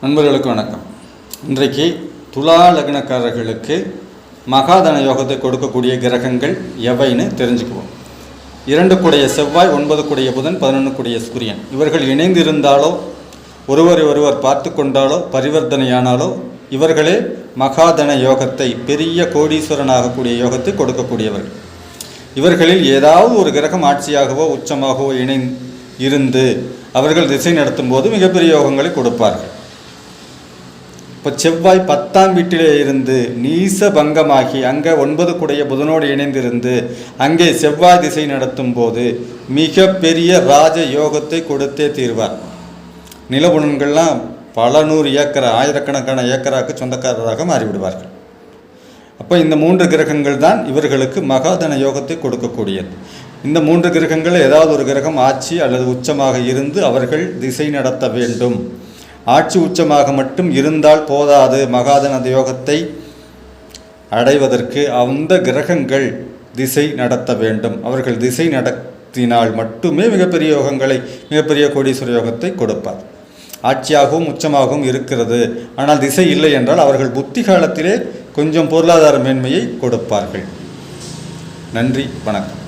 நண்பர்களுக்கு வணக்கம். இன்றைக்கு துலா லக்னக்காரர்களுக்கு மகாதன யோகத்தை கொடுக்கக்கூடிய கிரகங்கள் எவைன்னு தெரிஞ்சுக்குவோம். 2 கூடைய செவ்வாய், 9 கூடைய புதன், 11 கூடைய சூரியன் இவர்கள் இணைந்திருந்தாலோ ஒருவர் பார்த்து கொண்டாலோ பரிவர்த்தனையானாலோ இவர்களே மகாதன யோகத்தை, பெரிய கோடீஸ்வரன் ஆகக்கூடிய யோகத்தை கொடுக்கக்கூடியவர்கள். இவர்களில் ஏதாவது ஒரு கிரகம் ஆட்சியாகவோ உச்சமாகவோ இருந்து அவர்கள் திசை நடத்தும் போது மிகப்பெரிய யோகங்களை கொடுப்பார்கள். இப்போ செவ்வாய் 10ஆம் வீட்டிலே இருந்து நீச பங்கமாகி அங்கே 9 கூடைய புதனோடு இணைந்திருந்து அங்கே செவ்வாய் திசை நடத்தும் போது மிக பெரிய ராஜ யோகத்தை கொடுத்தே தீர்வார். நிலபுலன்கள்லாம் பல 100 ஏக்கர், ஆயிரக்கணக்கான ஏக்கராக்கு சொந்தக்காரராக மாறிவிடுவார்கள். அப்போ இந்த 3 கிரகங்கள் தான் இவர்களுக்கு மகாதன யோகத்தை கொடுக்கக்கூடியது. இந்த 3 கிரகங்கள் ஏதாவது ஒரு கிரகம் ஆட்சி அல்லது உச்சமாக இருந்து அவர்கள் திசை நடத்த வேண்டும். ஆட்சி உச்சமாக மட்டும் இருந்தால் போதாது. மகாதன யோகத்தை அடைவதற்கு அந்த கிரகங்கள் திசை நடத்த வேண்டும். அவர்கள் திசை நடத்தினால் மட்டுமே மிகப்பெரிய யோகங்களை, மிகப்பெரிய கோடீஸ்வர யோகத்தை கொடுப்பார். ஆட்சியாகவும் உச்சமாகவும் இருக்கிறது, ஆனால் திசை இல்லை என்றால் அவர்கள் புத்தி காலத்திலே கொஞ்சம் பொருளாதார மேன்மையை கொடுப்பார்கள். நன்றி, வணக்கம்.